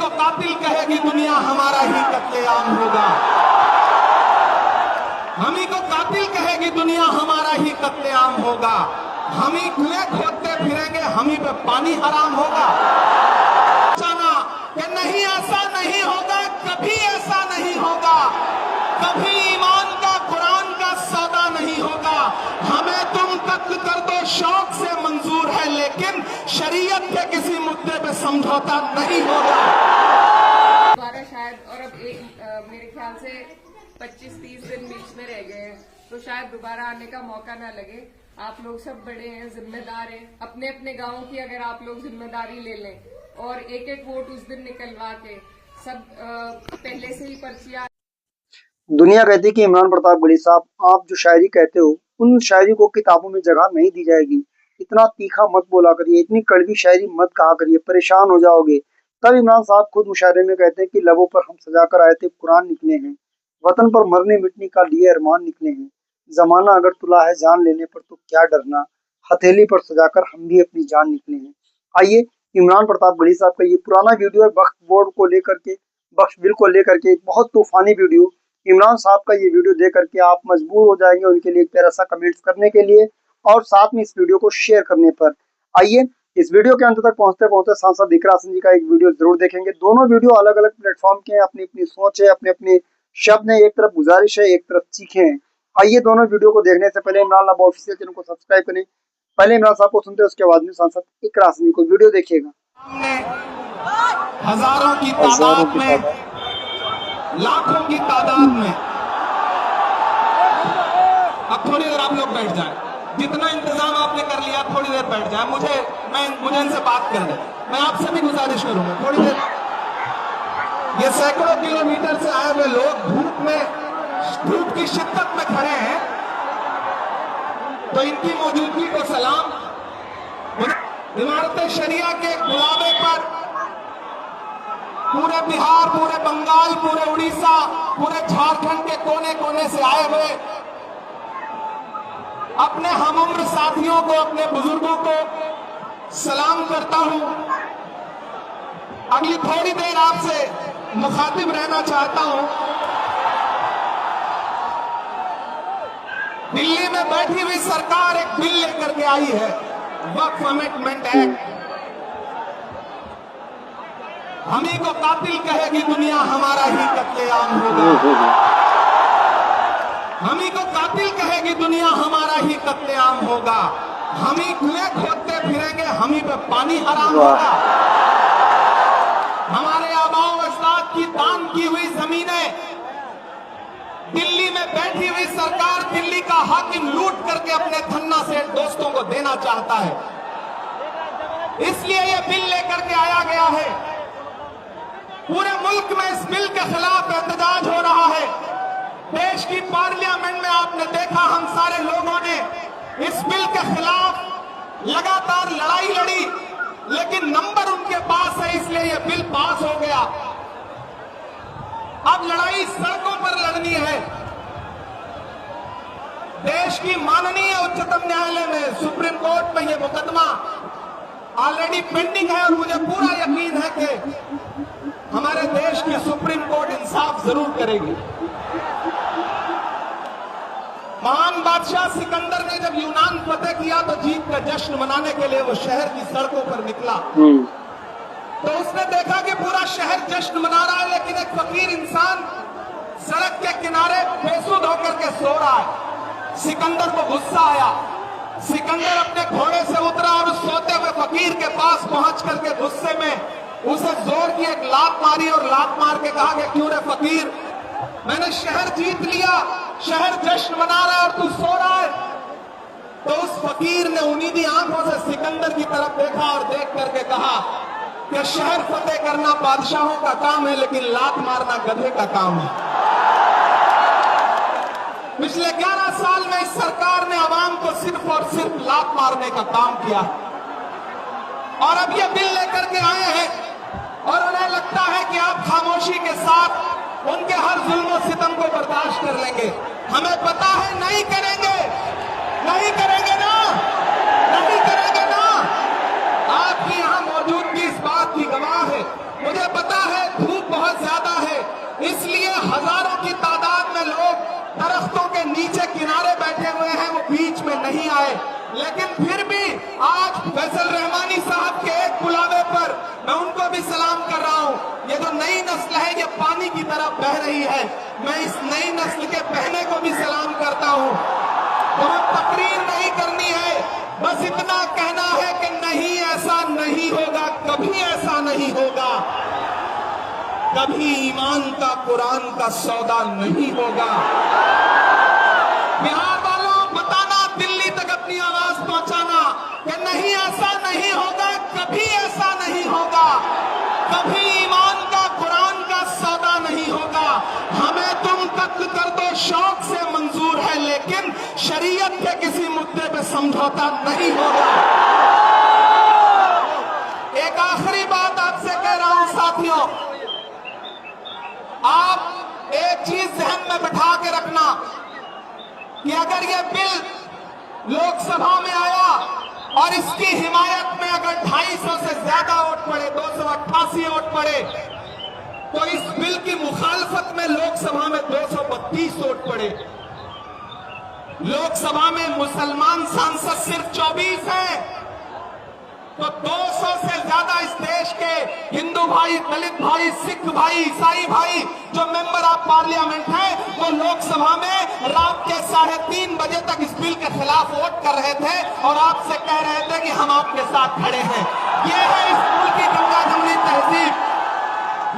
को कातिल कहेगी दुनिया, हमारा ही कत्लेआम होगा। हम ही को कातिल कहेगी दुनिया, हमारा ही कत्लेआम होगा। हम ही कुएं खोदते फिरेंगे, हम ही पे पानी हराम होगा। जाना कि नहीं, ऐसा नहीं होगा, कभी ऐसा नहीं होगा, कभी ईमान का कुरान का सौदा नहीं होगा। हमें तुम कत्ल कर दो शौक से मंजूर है, लेकिन शरीयत के किसी मुद्दे पे समझौता नहीं होगा। दोबारा शायद, और अब मेरे ख्याल से 25-30 दिन बीच में रह गए हैं, तो शायद दोबारा आने का मौका ना लगे। आप लोग सब बड़े हैं, जिम्मेदार हैं, अपने अपने गाँव की अगर आप लोग जिम्मेदारी ले लें और एक एक वोट उस दिन निकलवा के सब पहले से ही पर्चियां। दुनिया कहती है कि इमरान प्रताप गढ़ी साहब, आप जो शायरी कहते हो उन शायरी को किताबों में जगह नहीं दी जाएगी। इतना तीखा मत बोला करिए, इतनी कड़वी शायरी मत कहा करिए, परेशान हो जाओगे। तब इमरान साहब खुद मुशायरे में कहते हैं कि लबों पर हम सजा कर आए थे कुरान निकले हैं, वतन पर मरने मिटने का लिए अरमान निकले हैं, जमाना अगर तुला है जान लेने पर तो क्या डरना, हथेली पर सजाकर हम भी अपनी जान निकले हैं। आइए इमरान प्रताप गढ़ी साहब का ये पुराना वीडियो है, वक्फ बोर्ड को लेकर के, वक्फ बिल को लेकर के, एक बहुत तूफानी वीडियो। इमरान साहब का ये वीडियो देख करके आप मजबूर हो जाएंगे उनके लिए एक प्यारा सा कमेंट्स करने के लिए और साथ में इस वीडियो को शेयर करने पर। आइए इस वीडियो के अंत तक पहुंचते पहुंचते सांसद दिकरा सिंह जी का एक वीडियो जरूर देखेंगे। दोनों वीडियो अलग अलग प्लेटफॉर्म के हैं, अपनी अपनी सोच है, अपने अपने शब्द है, एक तरफ गुजारिश है, एक तरफ चीखें हैं। आइए दोनों वीडियो को देखने से पहले इमरान लाबा ऑफिशियल चैनल को सब्सक्राइब करें। पहले इमरान साहब को सुनते हैं, उसके बाद में सांसद दिकरा सिंह जी को वीडियो देखिएगा। हजारों की तादाद में, लाखों की तादाद में, अब थोड़ी देर आप लोग बैठ जाएं, जितना इंतजाम आपने कर लिया थोड़ी देर बैठ जाएं। मुझे इनसे बात करने, मैं आपसे भी गुजारिश करूंगा थोड़ी देर। ये सैकड़ों किलोमीटर से आए हुए लोग धूप की शिद्दत में खड़े हैं, तो इनकी मौजूदगी को सलाम। इमारत शरिया के गुलाबे पर पूरे बिहार, पूरे बंगाल, पूरे उड़ीसा, पूरे झारखंड के कोने कोने से आए हुए अपने हमउम्र साथियों को, अपने बुजुर्गों को सलाम करता हूं। अगली थोड़ी देर आपसे मुखातिब रहना चाहता हूं। दिल्ली में बैठी हुई सरकार एक बिल लेकर के आई है, वक्फ अमेंडमेंट एक्ट। हम ही को कातिल कहेगी दुनिया, हमारा ही कत्लेआम होगा। हम ही को कातिल कहेगी दुनिया, हमारा ही कत्लेआम होगा। हम ही कुएं खोदते फिरेंगे, हम ही पे पानी हराम होगा। हमारे आबाओ अजदाद की दान की हुई जमीनें दिल्ली में बैठी हुई सरकार, दिल्ली का हाकिम लूट करके अपने धन्ना से दोस्तों को देना चाहता है। इसलिए यह बिल लेकर के आया गया है। पूरे मुल्क में इस बिल के खिलाफ एहतजाज हो रहा है। देश की पार्लियामेंट में आपने देखा, हम सारे लोगों ने इस बिल के खिलाफ लगातार लड़ाई लड़ी, लेकिन नंबर उनके पास है, इसलिए यह बिल पास हो गया। अब लड़ाई सड़कों पर लड़नी है। देश की माननीय उच्चतम न्यायालय में, सुप्रीम कोर्ट में यह मुकदमा ऑलरेडी पेंडिंग है और मुझे पूरा यकीन है कि हमारे देश की सुप्रीम कोर्ट इंसाफ जरूर करेगी। महान बादशाह सिकंदर ने जब यूनान फतेह किया तो जीत का जश्न मनाने के लिए वो शहर की सड़कों पर निकला। तो उसने देखा कि पूरा शहर जश्न मना रहा है, लेकिन एक फकीर इंसान सड़क के किनारे बेसुध होकर के सो रहा है। सिकंदर को गुस्सा आया। सिकंदर अपने घोड़े से उतरा और उस सोते हुए फकीर के पास पहुंच करके गुस्से में उसे जोर की एक लात मारी और लात मार के कहा कि क्यों रे फकीर, मैंने शहर जीत लिया, शहर जश्न मना रहा है और तू सो रहा है। तो उस फकीर ने उन्हीं आंखों से सिकंदर की तरफ देखा और देख करके कहा कि शहर फतेह करना बादशाहों का काम है, लेकिन लात मारना गधे का काम है। पिछले 11 साल में इस सरकार ने आवाम को सिर्फ और सिर्फ लात मारने का काम किया, और अब ये बिल लेकर के आए हैं और उन्हें लगता है कि आप खामोशी के साथ उनके हर जुल्म सितम को बर्दाश्त कर लेंगे। हमें पता है नहीं करेंगे, नहीं करेंगे ना, नहीं करेंगे ना। आपकी यहां मौजूदगी इस बात की गवाह है। मुझे पता है इसलिए हजारों की तादाद में लोग दरख्तों के नीचे किनारे बैठे हुए हैं, वो बीच में नहीं आए। लेकिन फिर भी आज फैसल रहमानी साहब के एक बुलावे पर मैं उनको भी सलाम कर रहा हूं। ये जो नई नस्ल है ये पानी की तरफ बह रही है, मैं इस नई नस्ल के बहने को भी सलाम करता हूं। तुम्हें तकरीर नहीं करनी है, बस इतना कहना है कि नहीं ऐसा नहीं होगा, कभी ऐसा नहीं होगा, कभी ईमान का कुरान का सौदा नहीं होगा। बिहार वालों बताना, दिल्ली तक अपनी आवाज पहुंचाना कि नहीं ऐसा नहीं होगा, कभी ऐसा नहीं होगा, कभी ईमान का कुरान का सौदा नहीं होगा। हमें तुम कत्ल कर दो शौक से मंजूर है, लेकिन शरीयत के किसी मुद्दे पे समझौता नहीं होगा। एक आखिरी बात आपसे कह रहा हूं साथियों, आप एक चीज जहन में बिठा के रखना कि अगर ये बिल लोकसभा में आया और इसकी हिमायत में अगर 250 से ज्यादा वोट पड़े, 288 वोट पड़े, तो इस बिल की मुखालफत में लोकसभा में 232 वोट पड़े। लोकसभा में मुसलमान सांसद सिर्फ 24 हैं, तो 200 से ज्यादा इस देश के हिंदू भाई, दलित भाई, सिख भाई, ईसाई भाई जो मेंबर ऑफ पार्लियामेंट हैं, वो लोकसभा में रात के 3:30 बजे तक इस बिल के खिलाफ वोट कर रहे थे और आपसे कह रहे थे कि हम आपके साथ खड़े हैं। ये है इस मुल्क की गंगा जमुनी तहजीब।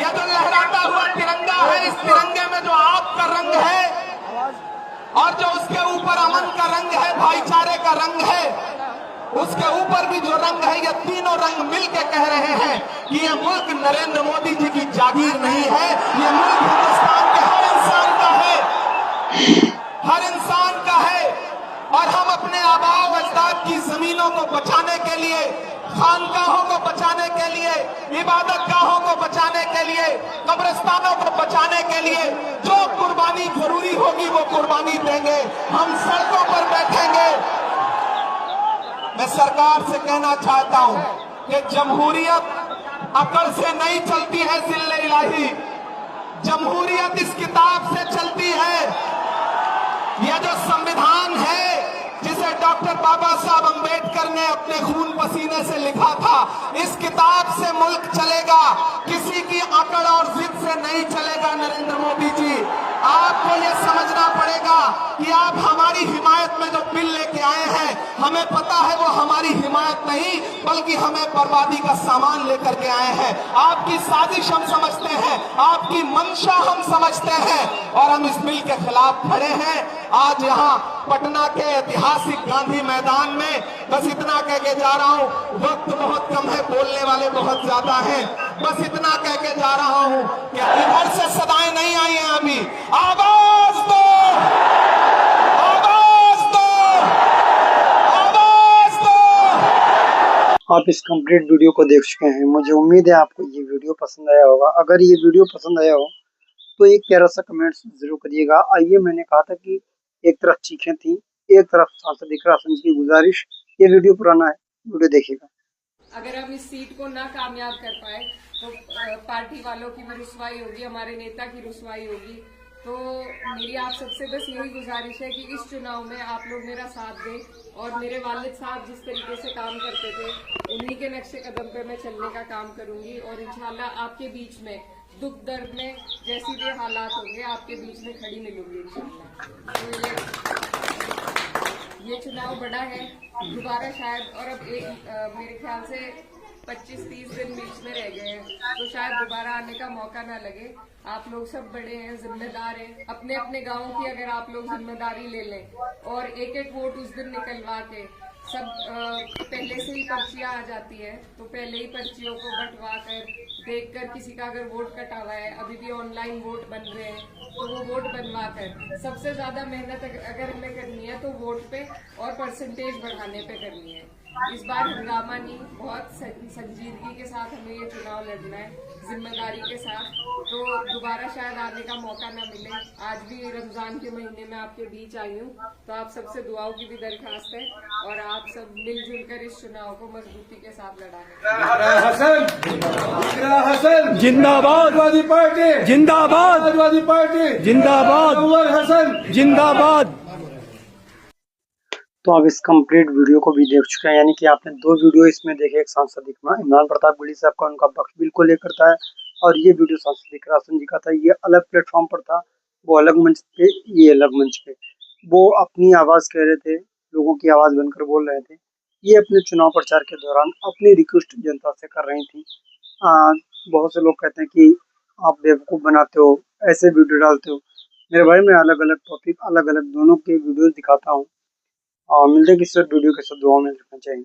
यह जो लहराता हुआ तिरंगा है, इस तिरंगे में जो आपका रंग है और जो उसके ऊपर अमन का रंग है, भाईचारे का रंग है, उसके ऊपर भी जो रंग है, ये तीनों रंग मिलके कह रहे हैं कि ये मुल्क नरेंद्र मोदी जी की जागीर नहीं है, ये मुल्क हिंदुस्तान के हर इंसान का है, हर इंसान का है। और हम अपने आबाओ अजदाद की जमीनों को बचाने के लिए, खानकाहों को बचाने के लिए, इबादत गाहों को बचाने के लिए, कब्रिस्तानों को बचाने के लिए जो कुर्बानी जरूरी होगी वो कुर्बानी देंगे। हम सड़कों पर बैठेंगे। मैं सरकार से कहना चाहता हूं कि जमहूरियत अकड़ से नहीं चलती है, जिल्ले इलाही, जमहूरियत इस किताब से चलती है। यह जो संविधान है जिसे डॉक्टर बाबा साहब अंबेडकर ने अपने खून पसीने से लिखा था, इस किताब से मुल्क चलेगा, किसी की अकड़ और जिद से नहीं चलेगा। नरेंद्र मोदी जी, आपको यह समझना पड़ेगा कि आप हमारी हिमायत में जो बिल लेके आए हैं, हमें पता है वो हमारी हिमायत नहीं बल्कि हमें बर्बादी का सामान लेकर के आए हैं। आपकी साजिश हम समझते हैं, आपकी मंशा हम समझते हैं और हम इस बिल के खिलाफ खड़े हैं। आज यहाँ पटना के ऐतिहासिक गांधी मैदान में बस इतना कह के जा रहा हूँ, वक्त बहुत कम है, बोलने वाले बहुत ज्यादा हैं, बस इतना कह के जा रहा हूँ कि इधर से सदाएं नहीं आई हैं, अभी आवाज दो, आवाज दो, आवाज दो। आप इस कंप्लीट वीडियो को देख चुके हैं। मुझे उम्मीद है आपको ये वीडियो पसंद आया होगा। अगर ये वीडियो पसंद आया हो तो एक प्यारा सा कमेंट जरूर करिएगा। आइए, मैंने कहा था कि एक तरफ चीखें थी, एक तरफ सांसद इकरा संज की गुजारिश। ये वीडियो पुराना है, वीडियो देखिएगा। अगर हम इस सीट को ना कामयाब कर पाए तो पार्टी वालों की भी रुसवाई होगी, हमारे नेता की रुसवाई होगी। तो मेरी आप सबसे बस यही गुजारिश है कि इस चुनाव में आप लोग मेरा साथ दें और मेरे वालिद साहब जिस तरीके से काम करते थे उन्हीं के नक्शे कदम पे मैं चलने का काम करूंगी और इंशाल्लाह आपके बीच में दुख दर्द में जैसी भी हालात होंगे आपके बीच में खड़ी मिलूंगी इंशाल्लाह। तो ये चुनाव बड़ा है, दोबारा शायद, और अब मेरे ख्याल से 25-30 दिन बीच में रह गए हैं, तो शायद दोबारा आने का मौका ना लगे। आप लोग सब बड़े हैं, जिम्मेदार हैं, अपने अपने गाँव की अगर आप लोग जिम्मेदारी ले लें और एक एक वोट उस दिन निकलवा के, सब पहले से ही पर्चियां आ जाती है तो पहले ही पर्चियों को बंटवा कर देखकर किसी का अगर वोट कटा हुआ है, अभी भी ऑनलाइन वोट बन रहे हैं, तो वो वोट बनवा कर सबसे ज्यादा मेहनत अगर हमें करनी है तो वोट पे और परसेंटेज बढ़ाने पे करनी है। इस बार हंगामा नहीं, बहुत संजीदगी के साथ हमें ये चुनाव लड़ना है, जिम्मेदारी के साथ। तो दोबारा शायद आने का मौका ना मिले। आज भी रमजान के महीने में आपके बीच आई हूँ, तो आप सबसे दुआओं की भी दरखास्त है और आप सब मिलजुल कर इस चुनाव को मजबूती के साथ लड़ाएं। हसन जिंदाबाद, समाजवादी पार्टी जिंदाबाद, समाजवादी पार्टी जिंदाबाद, अनवर हसन जिंदाबाद। तो आप इस कंप्लीट वीडियो को भी देख चुके हैं, यानी कि आपने 2 वीडियो इसमें देखे। एक सांसद इमरान प्रताप बड़ी साहब का, उनका पक्ष बिल्कुल लेकर था, और ये वीडियो सांसद राशन जी का था। ये अलग प्लेटफॉर्म पर था, वो अलग मंच पे, ये अलग मंच पे। वो अपनी आवाज़ कह रहे थे, लोगों की आवाज़ बनकर बोल रहे थे। ये अपने चुनाव प्रचार के दौरान अपनी रिक्वेस्ट जनता से कर रही थी। बहुत से लोग कहते हैं कि आप बेवकूफ़ बनाते हो, ऐसे वीडियो डालते हो। मेरे भाई, मैं अलग अलग टॉपिक, अलग अलग दोनों के वीडियोज़ दिखाता हूँ। मिलते हैं किसी और वीडियो के साथ। दुआ में रखना चाहिए।